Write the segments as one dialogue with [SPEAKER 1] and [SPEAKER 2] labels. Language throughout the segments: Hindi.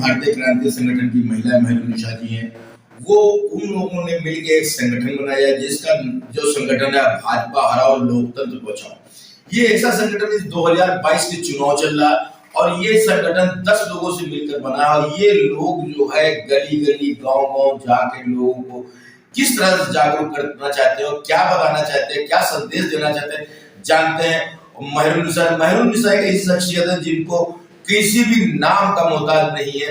[SPEAKER 1] भारतीय क्रांति संगठन की महिला महिरुनिशा जी हैं, वो उन लोगों ने मिलकर एक संगठन बनाया जिसका जो संगठन है भाजपा हराओ लोकतंत्र बचाओ। ये ऐसा संगठन इस 2022 के चुनाव चल रहा है और ये संगठन 10 लोगों से मिलकर बना है और ये लोग जो है गली गली गांव गांव जाके लोगों को किस तरह से जागरूक करना चाहते हो, क्या बताना चाहते हैं, क्या संदेश देना चाहते हैं, जानते हैं। महिरुनिशा एक ऐसी शख्सियत है जिनको किसी भी नाम का मोहताज नहीं है।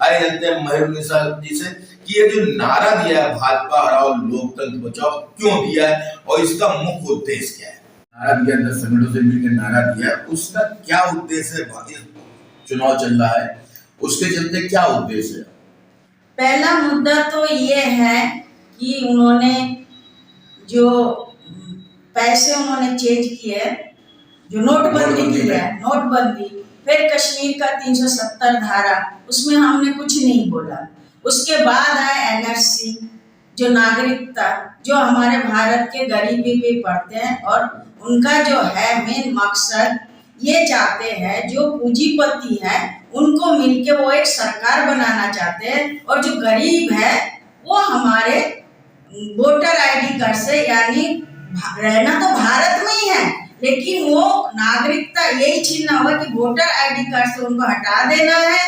[SPEAKER 1] आए जानते हैं महिरुनिशा जी से कि ये जो नारा दिया है भाजपा हराओ लोकतंत्र बचाओ क्यों दिया है और इसका मुख्य उद्देश्य क्या है। नारा दिया 10 संगठनों से मिलकर नारा दिया, उसका क्या उद्देश्य है। चुनाव चल रहा है, उसके चलते क्या उद्देश्य है।
[SPEAKER 2] पहला मुद्दा तो ये है कि उन्होंने जो पैसे उन्होंने चेंज किए, जो नोटबंदी की है, नोटबंदी, फिर कश्मीर का 370 धारा, उसमें हमने कुछ नहीं बोला। उसके बाद है एनआरसी, जो नागरिकता, जो हमारे भारत के गरीबी पे पड़ते हैं और उनका जो है मेन मकसद ये चाहते हैं जो पूंजीपति है उनको मिलके वो एक सरकार बनाना चाहते हैं और जो गरीब है वो हमारे वोटर आईडी कार्ड से, यानी रहना तो भारत में ही है लेकिन वो नागरिकता यही छीनना होगा कि वोटर आईडी कार्ड से उनको हटा देना है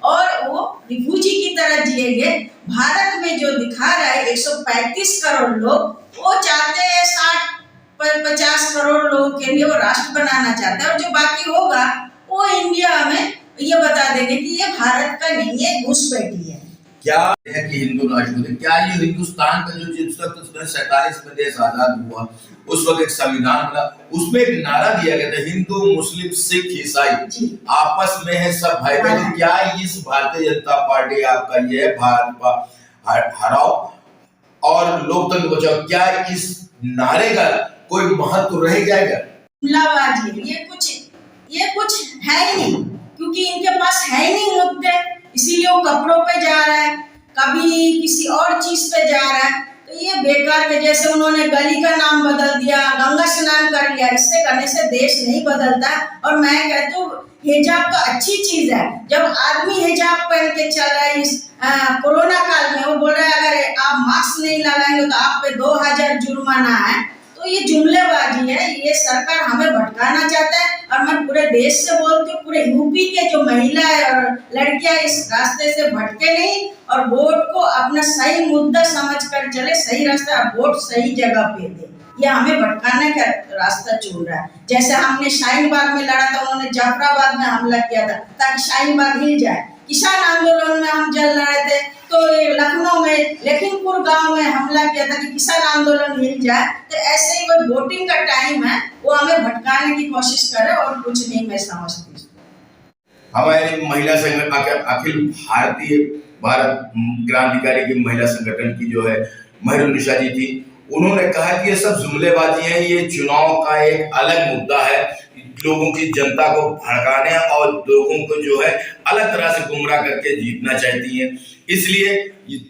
[SPEAKER 2] और वो रिफ्यूजी की तरह जिएंगे। भारत में जो दिखा रहा है 135 करोड़ लोग, वो चाहते हैं 50 करोड़ लोगों के लिए वो राष्ट्र बनाना चाहते हैं और जो बाकी होगा वो इंडिया में ये बता देंगे कि ये भारत का नहीं है, घुसपैठी है।
[SPEAKER 1] क्या है कि हिंदू राष्ट्र होते, क्या ये हिंदुस्तान का जो जिस वक्त 47 में देश आजाद हुआ उस वक्त एक संविधान बना, उसमें एक नारा दिया गया था हिंदू मुस्लिम सिख ईसाई आपस में है सब भाई बहन। क्या इस भारतीय जनता पार्टी आपका ये भाजपा हराओ और लोकतंत्र बचाओ, क्या इस नारे का कोई महत्व रह जाएगा।
[SPEAKER 2] ये कुछ है ही नहीं क्योंकि इनके पास है ही नहीं मुद्दे, इसीलिए वो कपड़ों पे जा रहा है, कभी किसी और चीज पे जा रहा है। तो ये बेकार के जैसे उन्होंने गली का नाम बदल दिया, गंगा स्नान कर लिया, इससे करने से देश नहीं बदलता। और मैं कहती हूँ हिजाब तो अच्छी चीज है, जब आदमी हिजाब पहन के चल रहा है इस कोरोना काल में, वो बोल रहा है अगर आप मास्क नहीं लगाएंगे तो आप पे 2000 जुर्माना है। तो ये जुमलेबाजी है, ये सरकार हमें भटकाना चाहता है। और मैं पूरे देश से बोलती हूँ, पूरे यूपी के जो महिला है और लड़कियां इस रास्ते से भटके नहीं और वोट को अपना सही मुद्दा समझकर चले, सही रास्ता, वोट सही जगह पे दे। ये हमें भटकाने का रास्ता चुन रहा है। जैसे हमने शाहीन बाग में लड़ा था, उन्होंने जाफराबाद में हमला किया था ताकि शाहीन बाग हिल जाए। किसान आंदोलन में हम जल रहे थे तो लखनऊ में लखीमपुर गांव में हमला किया था कि किसान आंदोलन हिल जाए। तो ऐसे ही वो वोटिंग का टाइम है, वो हमें भटकाने की कोशिश करे और कुछ नहीं। मैं समझती
[SPEAKER 1] हमारी महिला संगठन अखिल भारतीय भारत क्रांतिकारी की महिला संगठन की जो है महिरुनिशा जी थी, उन्होंने कहा कि ये सब जुमलेबाजी है, ये चुनाव का एक अलग मुद्दा है, लोगों की जनता को भड़काने और लोगों को जो है अलग तरह से गुमराह करके जीतना चाहती हैं, इसलिए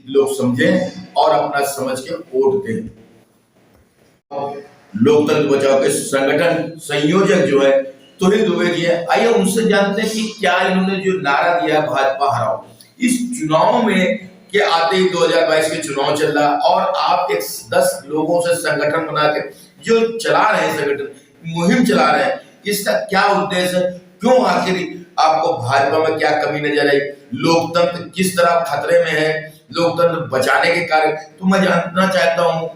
[SPEAKER 1] लोग समझें और अपना समझ के वोट दें। लोकतंत्र बचाओ के संगठन संयोजक जो है तुहिन दुबे जी है, आइए उनसे जानते हैं कि क्या इन्होंने जो नारा दिया भाजपा हराओ, इस चुनाव में के आते ही 2022 के चुनाव चल रहा और आप एक 10 लोगों से संगठन बना के जो चला रहे हैं, संगठन मुहिम चला रहे हैं, इसका क्या उद्देश्य है, क्यों आखिर आपको भाजपा में क्या कमी नजर आई, लोकतंत्र किस तरह खतरे में है, लोकतंत्र बचाने के कार्य। तो मैं जानना चाहता हूँ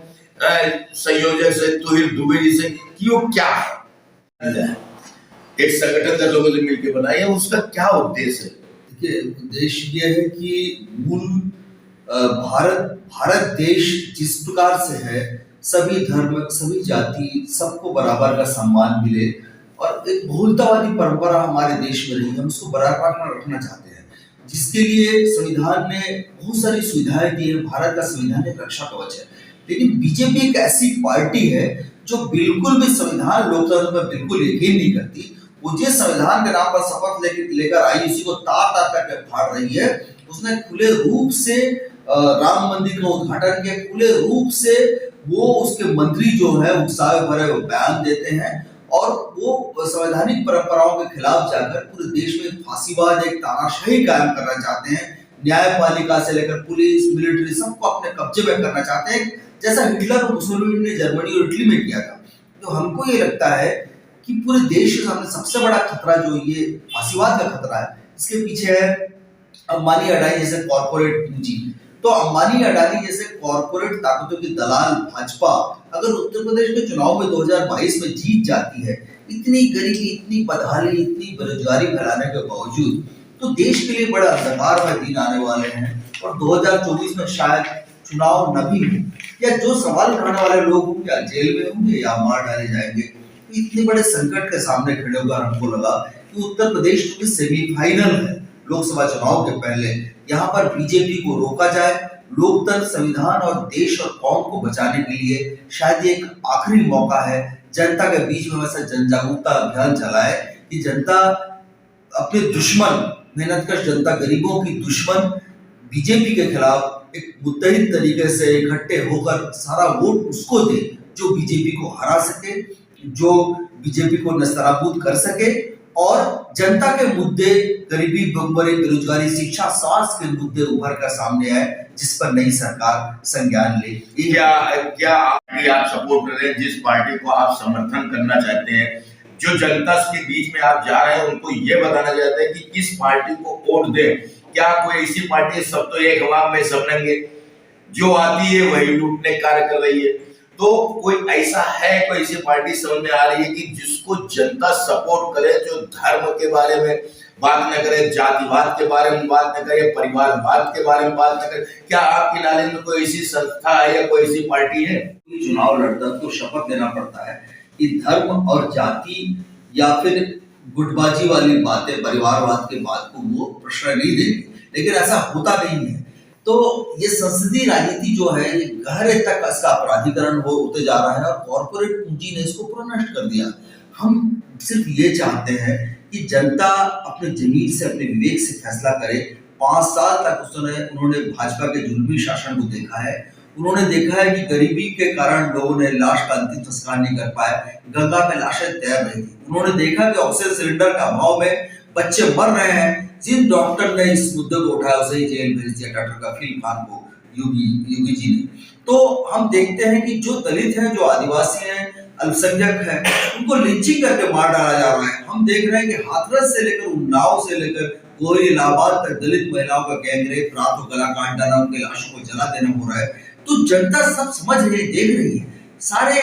[SPEAKER 1] संयोजक से तुहिन दुबे जी से कि वो क्या है, एक संगठन का लोगों से मिलकर बनाया, उसका क्या उद्देश्य है।
[SPEAKER 3] देखिए उद्देश्य ये है कि मूल भारत देश जिस प्रकार से है, सभी धर्म सभी जाति सबको बराबर का सम्मान मिले और एक बहुलतावादी परंपरा हमारे देश में रही है, हम उसको बरकरार रखना चाहते हैं, जिसके लिए संविधान ने बहुत सारी सुविधाएं दी है। भारत का संविधान एक रक्षा कवच है, लेकिन बीजेपी एक ऐसी पार्टी है जो बिल्कुल भी संविधान लोकतंत्र में बिल्कुल यकीन नहीं करती। वो जिस संविधान के नाम पर शपथ लेकर आई उसी को तार तार करके फाड़ रही है। उसने खुले रूप से राम मंदिर का उद्घाटन किया, खुले रूप से वो उसके मंत्री जो है उत्साह भरे बयान देते हैं और वो संवैधानिक परंपराओं के खिलाफ जाकर पूरे देश में फांसीवाद, एक तानाशाही कायम करना चाहते हैं। न्यायपालिका से लेकर पुलिस, मिलिट्री सबको अपने कब्जे में करना चाहते हैं, जैसा हिटलर और मुसोलिनी ने जर्मनी और इटली में किया था। तो हमको ये लगता है कि पूरे देश के सामने सबसे बड़ा खतरा जो ये फांसीवाद का खतरा है, इसके पीछे है अंबानी अडानी जैसे कॉर्पोरेट पूंजी। तो अंबानी अडानी जैसे कॉर्पोरेट ताकतों की दलाल भाजपा अगर उत्तर प्रदेश के चुनाव में 2022 में जीत जाती है, इतनी गरीबी, इतनी बदहाली, इतनी बेरोजगारी फैलाने के बावजूद, तो देश के लिए बड़ा अंधकारमय दिन आने वाले हैं। और 2024 में शायद चुनाव न भी हो, या जो सवाल उठाने वाले लोग होंगे या जेल में होंगे या मार डाले जाएंगे। तो इतने बड़े संकट के सामने खड़े होकर हमको लगा कि उत्तर प्रदेश जो सेमीफाइनल है लोकसभा चुनाव के पहले, यहाँ पर बीजेपी को रोका जाए। लोकतंत्र, संविधान और देश और कौम को बचाने के लिए शायद ये एक आखिरी मौका है। जनता के बीच में वैसा जन जागरूकता अभियान चलाए कि जनता अपने दुश्मन, मेहनतकश जनता, गरीबों की दुश्मन बीजेपी के खिलाफ एक मुत्तहिद तरीके से इकट्ठे होकर सारा वोट उसको दे जो बीजेपी को हरा सके, जो बीजेपी को नस्तराबूद कर सके और जनता के मुद्दे, गरीबी, भुखमरी, बेरोजगारी, शिक्षा, स्वास्थ्य के मुद्दे उभर कर सामने आए, जिस पर नई सरकार संज्ञान ले।
[SPEAKER 1] क्या आप सपोर्ट कर रहे हैं, जिस पार्टी को आप समर्थन करना चाहते हैं, जो जनता के बीच में आप जा रहे हैं, उनको ये बताना चाहते हैं कि किस पार्टी को वोट दें? क्या कोई ऐसी पार्टी सब तो एक हवा में सब नंगे, जो आती है वही लूटने कार्य कर रही है? तो कोई ऐसा है, कोई ऐसी पार्टी समझ में आ रही है कि जिसको जनता सपोर्ट करे, जो धर्म के बारे में बात न करे, जातिवाद के बारे में बात न करे, परिवारवाद के बारे में बात न करे? क्या आपके नाले में कोई ऐसी संस्था है या कोई ऐसी पार्टी है?
[SPEAKER 3] चुनाव लड़ता तो शपथ देना पड़ता है कि धर्म और जाति या फिर गुटबाजी वाली बातें, परिवारवाद के बात को वो प्रश्रय नहीं देंगे, लेकिन ऐसा होता नहीं है। तो ये संसदीय राजनीति जो है, ये गहरे तक इसका अपराधीकरण होते जा रहा है और कॉर्पोरेट पूंजी ने इसको पूरा नष्ट कर दिया। हम सिर्फ ये चाहते हैं कि जनता अपने जमीन से, अपने विवेक से फैसला करे। 5 साल तक उन्होंने भाजपा के जुल्मी शासन को देखा है। उन्होंने देखा है कि गरीबी के कारण लोगों ने लाश का अंतिम संस्कार नहीं कर पाए, गंगा में लाशें तैर रही थी। उन्होंने देखा कि ऑक्सीजन सिलेंडर का अभाव में बच्चे मर रहे हैं। जिस डॉक्टर ने इस मुद्दे को उठाया उसे ही जेल भेज दिया, डॉक्टर कफील खान को, योगी जी ने। तो हम देखते हैं कि जो दलित हैं, जो आदिवासी हैं, अल्पसंख्यक हैं, उनको लिंचिंग करके मार डाला जा रहा है। हम देख रहे हैं कि हाथरस से लेकर उन्नाव से लेकर कोयली, इलाहाबाद तक दलित महिलाओं का गैंगरेप, रात को गला काट डालना, उनके लाशों को जला देना हो रहा है। तो जनता सब समझ रही है, देख रही है। सारे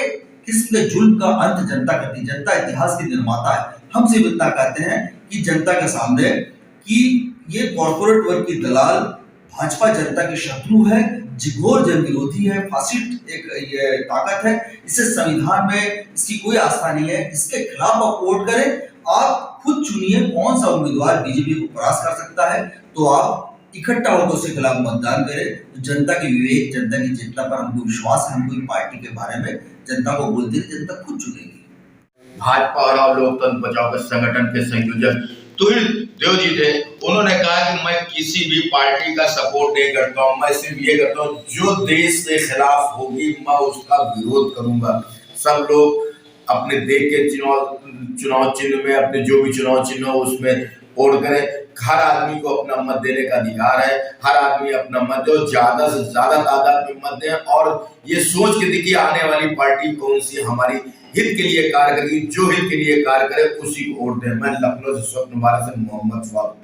[SPEAKER 3] किस्म के जुल्म का अंत जनता करती है। जनता इतिहास की निर्माता है। हम सिर्फ इतना कहते हैं कि जनता के सामने कि ये कॉर्पोरेट वर्ग की दलाल भाजपा जनता के शत्रु है, घोर जन विरोधी है, फासिस्ट एक ये ताकत है। इसे संविधान में इसकी कोई आस्था नहीं है। इसके खिलाफ आप वोट करें। आप खुद चुनिए कौन सा उम्मीदवार बीजेपी को परास्त कर सकता है, तो आप इकट्ठा होकर उसके खिलाफ मतदान करें। तो जनता के विवेक, जनता की चेतना पर हमको विश्वास है। हम कोई पार्टी के बारे में जनता को बोलते हैं, जनता खुद चुनेगी।
[SPEAKER 1] भाजपा और लोकतंत्र बचाओ के संगठन के संयोजक तुहिल देव जी थे। उन्होंने कहा कि मैं किसी भी पार्टी का सपोर्ट नहीं करता हूँ, मैं सिर्फ ये करता हूँ जो देश के खिलाफ होगी मैं उसका विरोध करूंगा। सब लोग अपने देश के चुनाव चिन्ह में, अपने जो भी चुनाव चिन्ह हो उसमें वोट करें। हर आदमी को अपना मत देने का अधिकार है। हर आदमी अपना मत दो, ज्यादा से ज्यादा तादाद में मत दें और ये सोच के देखिए आने वाली पार्टी कौन सी हमारी हित के लिए कार्य करेगी। जो हित के लिए कार्य करे उसी को वोट दें। मैं लखनऊ से स्वप्न भारत से मोहम्मद स्वागत।